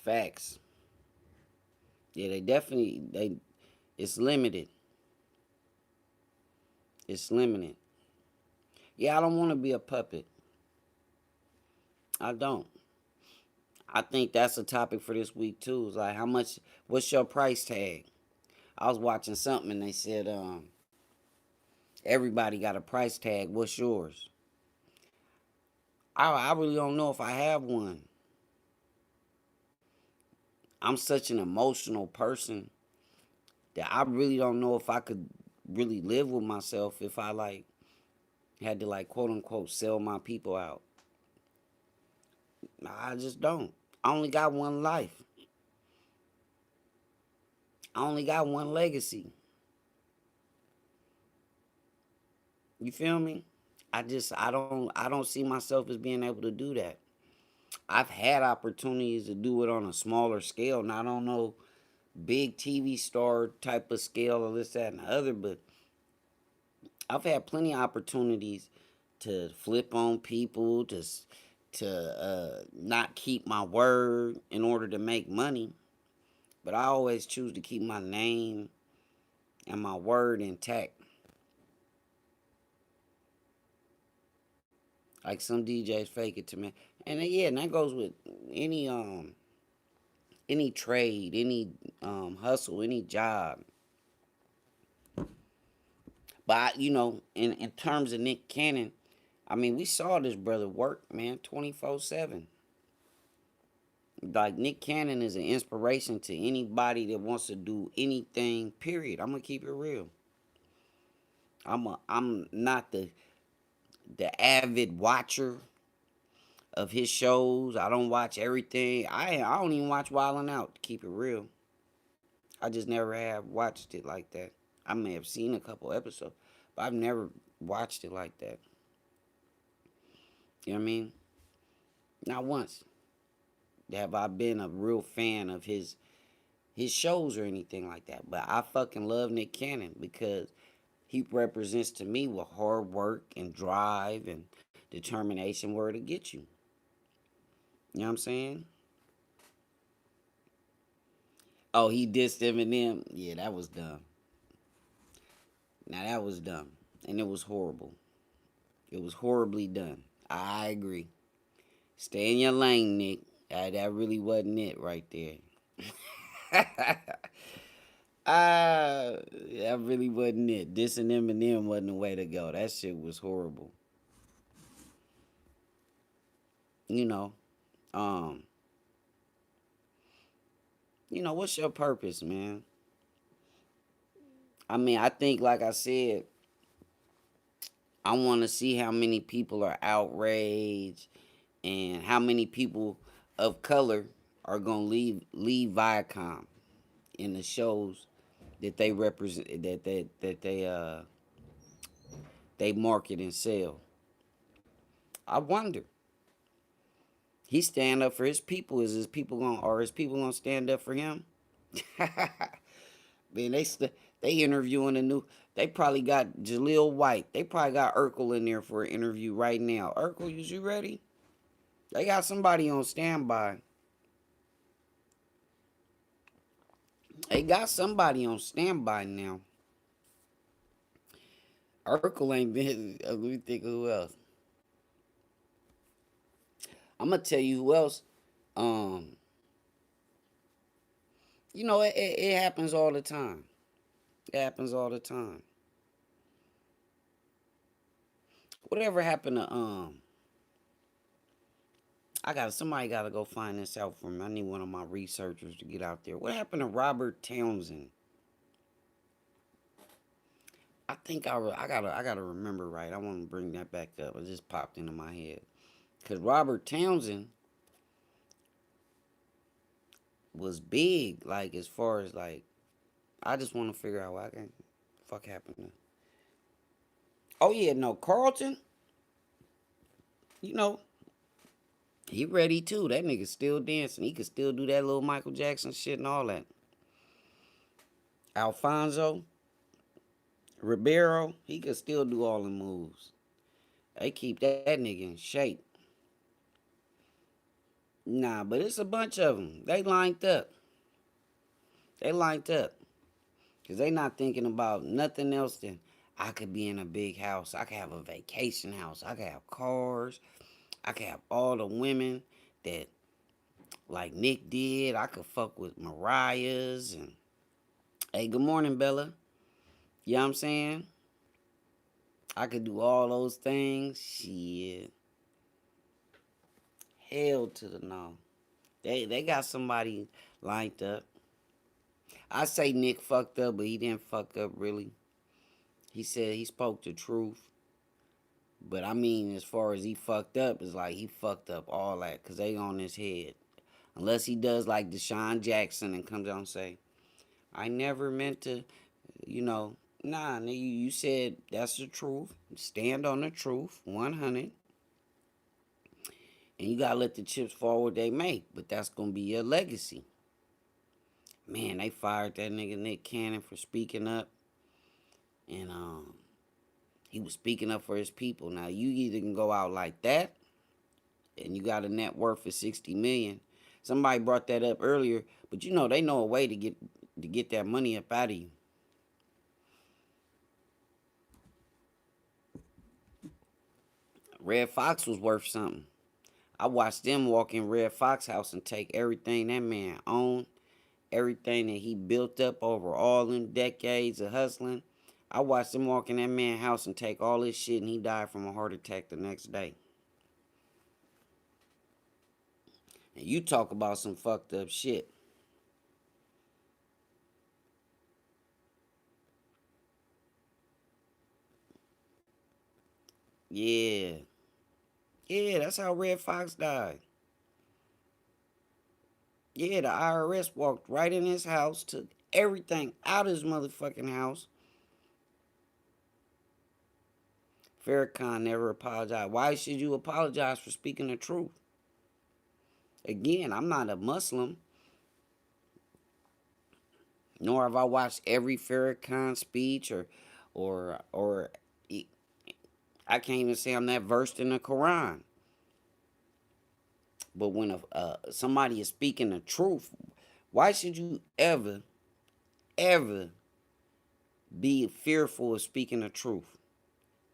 Facts. Yeah, they it's limited. It's limited. Yeah, I don't want to be a puppet. I don't. I think that's a topic for this week too. It's like, how much, what's your price tag? I was watching something and they said everybody got a price tag. What's yours? I really don't know if I have one. I'm such an emotional person that I really don't know if I could really live with myself if I like had to like quote unquote sell my people out. I just don't. I only got one life. I only got one legacy. You feel me? I don't see myself as being able to do that. I've had opportunities to do it on a smaller scale, not on no big TV star type of scale or this, that, and the other, but I've had plenty of opportunities to flip on people, to not keep my word in order to make money. But I always choose to keep my name and my word intact. Like some DJs fake it to me. And yeah, and that goes with any any trade, any hustle, any job. But in terms of Nick Cannon, I mean, we saw this brother work, man, 24/7. Like, Nick Cannon is an inspiration to anybody that wants to do anything. Period. I'm gonna keep it real. I'm not the avid watcher of his shows. I don't watch everything. I don't even watch Wildin' Out, to keep it real. I just never have watched it like that. I may have seen a couple episodes, but I've never watched it like that. You know what I mean? Not once have I been a real fan of his shows or anything like that. But I fucking love Nick Cannon because he represents to me what hard work and drive and determination were to get you. You know what I'm saying? Oh, he dissed Eminem. Yeah, that was dumb. Now that was dumb. And it was horrible. It was horribly done. I agree. Stay in your lane, Nick. That really wasn't it right there. That really wasn't it. Dissing Eminem wasn't the way to go. That shit was horrible. You know, um, what's your purpose, man? I mean, I think, like I said, I want to see how many people are outraged and how many people of color are gonna leave Viacom in the shows that they represent, they market and sell. I wonder. He stand up for his people. Is his people gonna Are his people gonna stand up for him? Man, they interviewing a new. They probably got Jaleel White. They probably got Urkel in there for an interview right now. Urkel, you ready? They got somebody on standby. They got somebody on standby now. Urkel ain't been. Let me think of who else. I'm gonna tell you who else. Um, it happens all the time. It happens all the time. Whatever happened to somebody gotta go find this out for me. I need one of my researchers to get out there. What happened to Robert Townsend? I gotta remember right. I want to bring that back up. It just popped into my head. Cause Robert Townsend was big. Like as far as like, I just want to figure out what I can fuck happened to. Oh yeah, no, Carlton. You know, he ready too. That nigga still dancing. He could still do that little Michael Jackson shit and all that. Alfonso Ribeiro, he could still do all the moves. They keep that nigga in shape. Nah, but it's a bunch of them. They lined up. They lined up. Because they not thinking about nothing else than I could be in a big house. I could have a vacation house. I could have cars. I could have all the women that like Nick did. I could fuck with Mariah's and hey, good morning, Bella. You know what I'm saying? I could do all those things. Shit. Hell to the no. They got somebody lined up. I say Nick fucked up, but he didn't fuck up really. He said he spoke the truth. But I mean, as far as he fucked up, it's like he fucked up all that because they on his head. Unless he does like Deshaun Jackson and comes out and say, I never meant to, you know, nah, nigga, you said that's the truth. Stand on the truth, 100. And you gotta let the chips fall where they may. But that's gonna be your legacy. Man, they fired that nigga Nick Cannon for speaking up. And he was speaking up for his people. Now you either can go out like that and you got a net worth of 60 million. Somebody brought that up earlier, but you know they know a way to get that money up out of you. Red Fox was worth something. I watched them walk in Red Fox house and take everything that man owned, everything that he built up over all them decades of hustling. I watched him walk in that man's house and take all his shit, and he died from a heart attack the next day. And you talk about some fucked up shit. Yeah. Yeah, that's how Red Fox died. Yeah, the IRS walked right in his house, took everything out of his motherfucking house. Farrakhan never apologized. Why should you apologize for speaking the truth? Again, I'm not a Muslim, nor have I watched every Farrakhan speech or I can't even say I'm that versed in the Quran. But when somebody is speaking the truth, why should you ever be fearful of speaking the truth?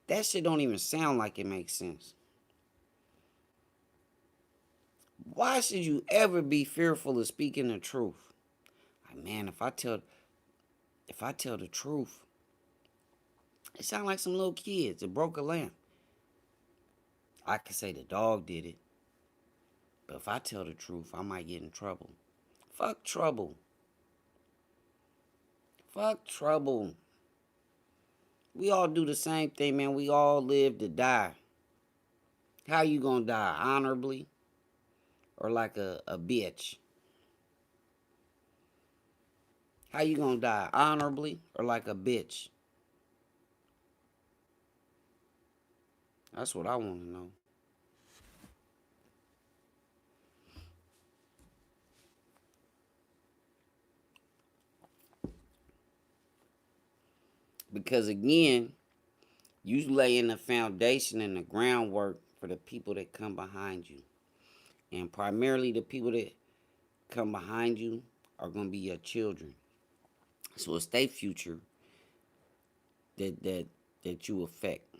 That shit don't even sound like it makes sense. Why should you ever be fearful of speaking the truth? Like, man, if I tell the truth, it sound like some little kids that broke a lamp. I could say the dog did it, but if I tell the truth, I might get in trouble. Fuck trouble. Fuck trouble. We all do the same thing, man. We all live to die. How you gonna die? Honorably? Or like a bitch? How you gonna die? Honorably or like a bitch? That's what I want to know. Because again, you laying the foundation and the groundwork for the people that come behind you. And primarily the people that come behind you are going to be your children. So it's their future that you affect.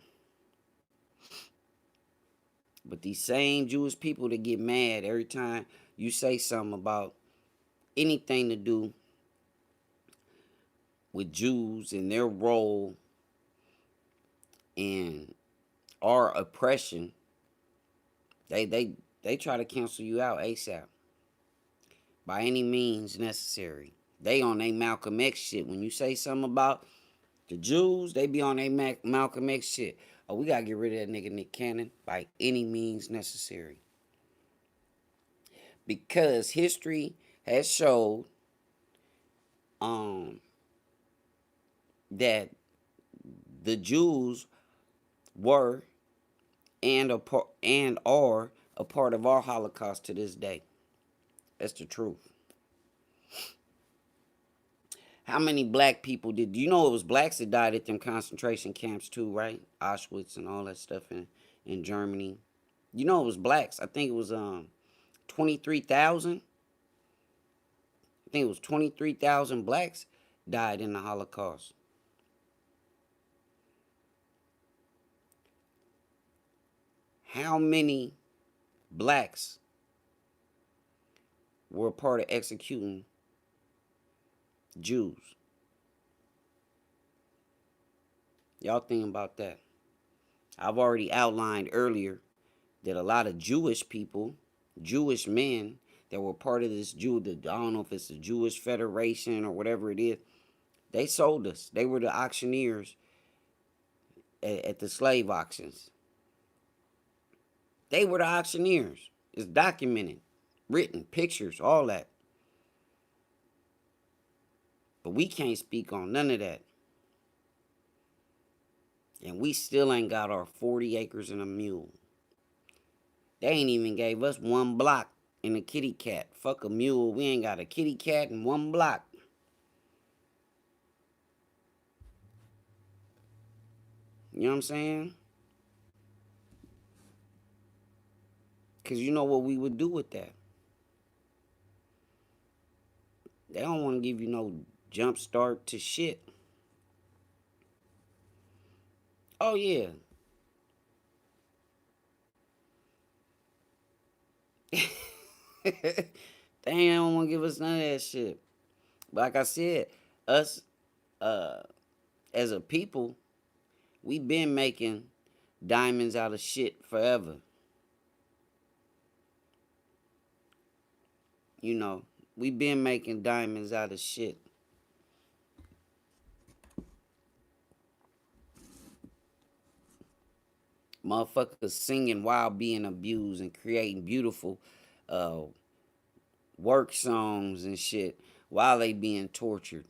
But these same Jewish people that get mad every time you say something about anything to do with Jews and their role in our oppression, they try to cancel you out ASAP. By any means necessary. They on they Malcolm X shit. When you say something about the Jews, they be on they Malcolm X shit. Oh, we gotta get rid of that nigga Nick Cannon by any means necessary. Because history has showed um, that the Jews were and are a part of our Holocaust to this day. That's the truth. How many black people did you know it was blacks that died at them concentration camps too, right? Auschwitz and all that stuff in Germany. You know it was blacks. I think it was 23,000. I think it was 23,000 blacks died in the Holocaust. How many blacks were a part of executing Jews? Y'all think about that. I've already outlined earlier that a lot of Jewish people, Jewish men that were part of this I don't know if it's the Jewish Federation or whatever it is, they sold us. They were the auctioneers at the slave auctions. They were the auctioneers. It's documented, written, pictures, all that. But we can't speak on none of that. And we still ain't got our 40 acres and a mule. They ain't even gave us one block and a kitty cat. Fuck a mule. We ain't got a kitty cat and one block. You know what I'm saying? Because you know what we would do with that. They don't want to give you no jump start to shit. Oh, yeah. They don't want to give us none of that shit. But like I said, us as a people, we been making diamonds out of shit forever. You know, we been making diamonds out of shit. Motherfuckers singing while being abused and creating beautiful uh, work songs and shit while they being tortured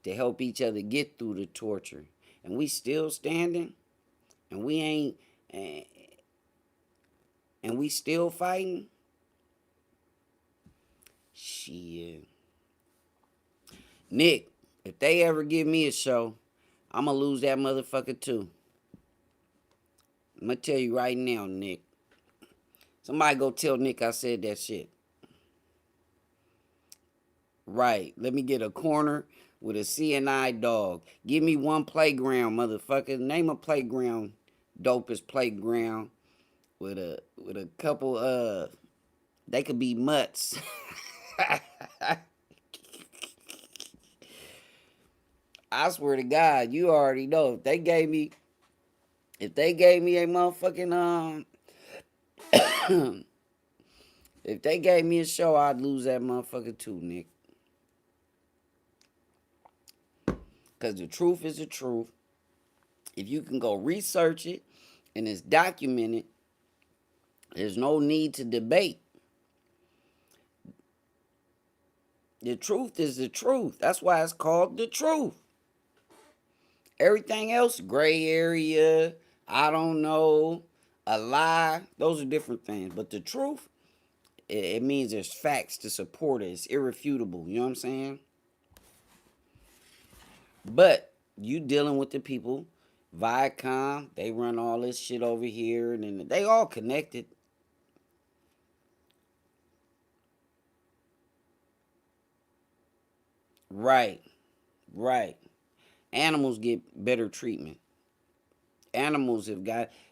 to help each other get through the torture. And we still standing and we ain't and we still fighting. Shit. Nick, if they ever give me a show, I'ma lose that motherfucker too. I'm gonna tell you right now, Nick. Somebody go tell Nick I said that shit. Right. Let me get a corner with a CNI dog. Give me one playground, motherfucker. Name a playground, Dopest playground with a couple they could be mutts. I swear to God, you already know if they gave me a motherfucking if they gave me a show, I'd lose that motherfucker too, Nick. Cause the truth is the truth. If you can go research it and it's documented, there's no need to debate. The truth is the truth. That's why it's called the truth. Everything else, gray area, I don't know, a lie, those are different things. But the truth, it means there's facts to support it. It's irrefutable. You know what I'm saying? But you dealing with the people, Viacom, they run all this shit over here, and then they all connected. Right, right. Animals get better treatment. Animals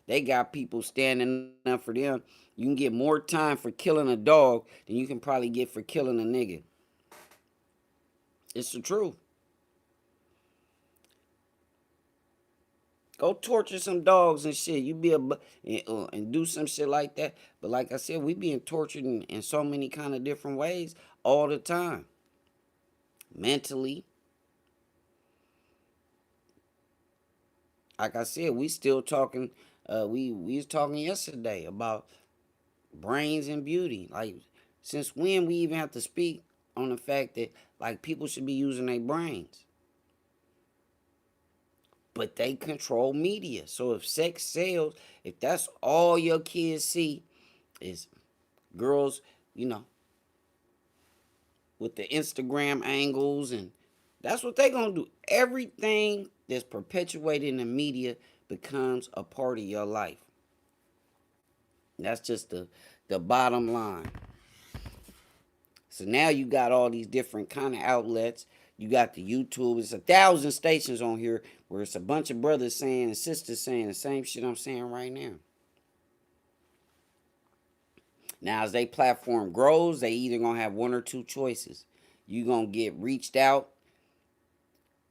they got people standing up for them. You can get more time for killing a dog than you can probably get for killing a nigga. It's the truth. Go torture some dogs and shit. You be and do some shit like that. But like I said, we being tortured in so many kind of different ways all the time. Mentally. Like I said, we still talking. We was talking yesterday about brains and beauty. Like Since when we even have to speak on the fact that like people should be using their brains? But they control media. So if sex sells, if that's all your kids see is girls, you know, with the Instagram angles, and that's what they gonna do. Everything that's perpetuated in the media becomes a part of your life. That's just the bottom line. So now you got all these different kind of outlets. You got the YouTube. It's 1,000 stations on here where it's a bunch of brothers saying and sisters saying the same shit I'm saying right now. Now, as they platform grows, they either gonna have one or two choices. You gonna get reached out.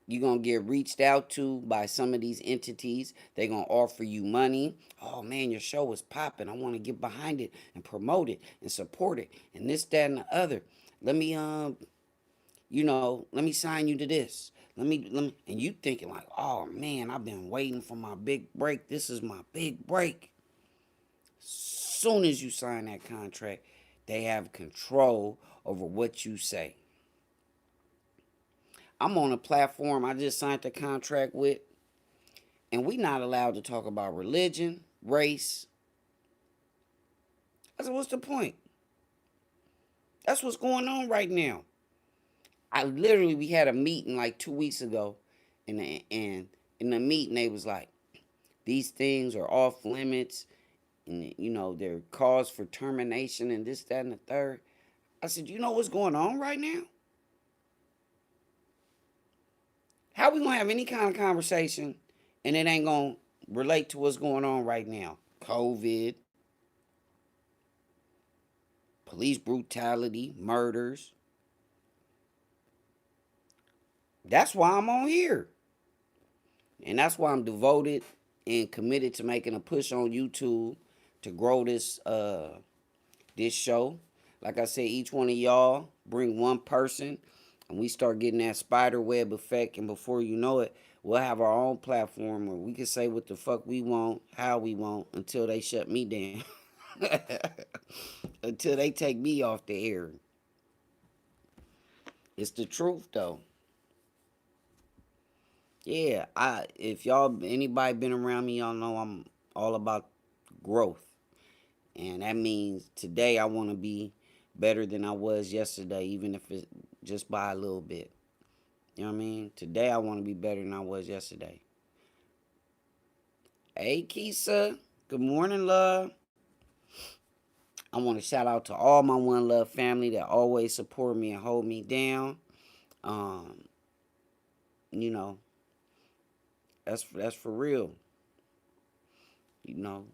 You're gonna get reached out to by some of these entities. They're gonna offer you money. Oh man, your show is popping. I want to get behind it and promote it and support it and this, that, and the other. Let me let me sign you to this. Let me and you thinking like, oh man, I've been waiting for my big break. This is my big break. Soon as you sign that contract, they have control over what you say. I'm on a platform I just signed a contract with, and we not allowed to talk about religion, race. I said, what's the point? That's what's going on right now. We had a meeting like 2 weeks ago, and in the meeting they was like, these things are off limits, and they're cause for termination and this, that, and the third. I said, you know what's going on right now? How we gonna have any kind of conversation and it ain't gonna relate to what's going on right now? COVID, police brutality, murders. That's why I'm on here. And that's why I'm devoted and committed to making a push on YouTube to grow this show. Like I said, each one of y'all bring one person and we start getting that spider web effect, and before you know it, we'll have our own platform where we can say what the fuck we want, how we want, until they shut me down. Until they take me off the air. It's the truth though. Yeah, if anybody been around me, y'all know I'm all about growth. And that means today I want to be better than I was yesterday, even if it's just by a little bit. You know what I mean? Today I want to be better than I was yesterday. Hey, Keisha. Good morning, love. I want to shout out to all my One Love family that always support me and hold me down. Um, you know, that's for real. You know,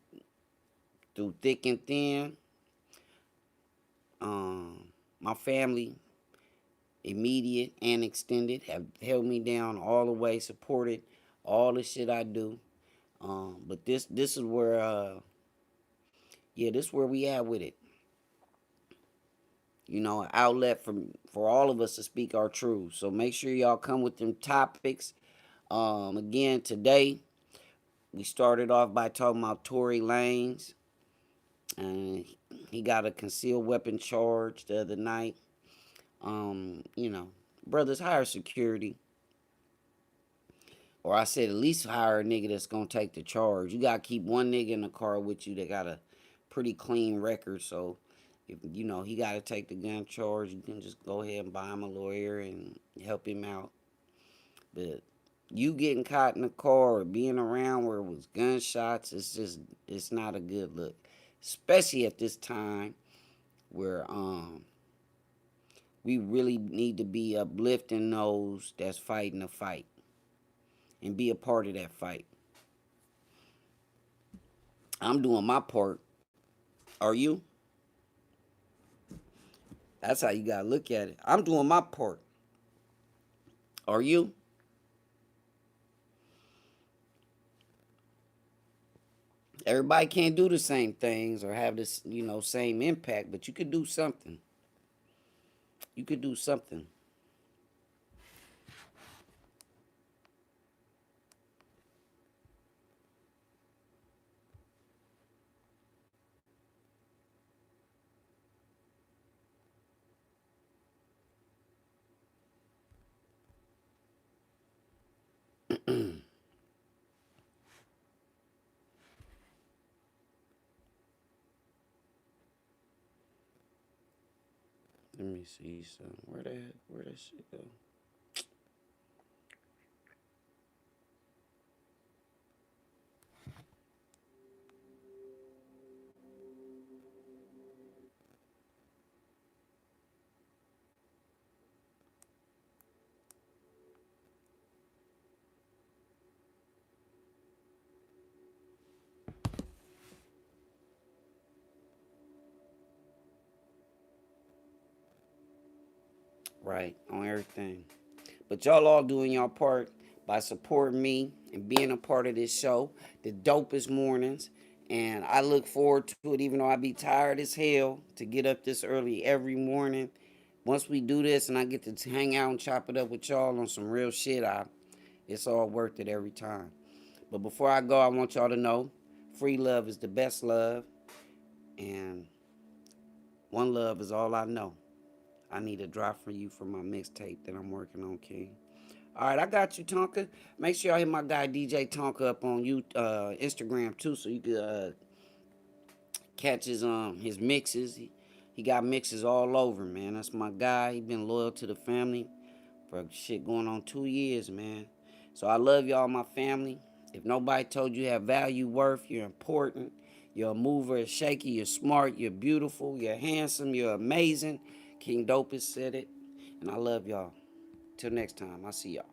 through thick and thin, my family, immediate and extended, have held me down all the way, supported all the shit I do. But this is where this is where we at with it. An outlet for all of us to speak our truth. So make sure y'all come with them topics. Again, today we started off by talking about Torey Lanez. And he got a concealed weapon charge the other night. Brothers, hire security. Or I said at least hire a nigga that's gonna take the charge. You gotta keep one nigga in the car with you that got a pretty clean record. So if he gotta take the gun charge, you can just go ahead and buy him a lawyer and help him out. But you getting caught in the car or being around where it was gunshots, it's not a good look. Especially at this time where we really need to be uplifting those that's fighting the fight and be a part of that fight. I'm doing my part. Are you? That's how you gotta look at it. I'm doing my part. Are you? Everybody can't do the same things or have this, same impact, but you could do something. You could do something. Let me see some. Where that shit go? Right, on everything. But y'all all doing y'all part by supporting me and being a part of this show, the Dopest Mornings. And I look forward to it, even though I be tired as hell to get up this early every morning. Once we do this and I get to hang out and chop it up with y'all on some real shit, it's all worth it every time. But before I go, I want y'all to know free love is the best love. And one love is all I know. I need a drop from you for my mixtape that I'm working on, King. All right, I got you, Tonka. Make sure y'all hit my guy DJ Tonka up on Instagram too, so you can catch his mixes. He got mixes all over, man. That's my guy. He been loyal to the family for shit going on 2 years, man. So I love y'all, my family. If nobody told you have value, worth, you're important. You're a mover, a shaker, you're smart, you're beautiful, you're handsome, you're amazing. King Dopest said it. And I love y'all. Till next time, I see y'all.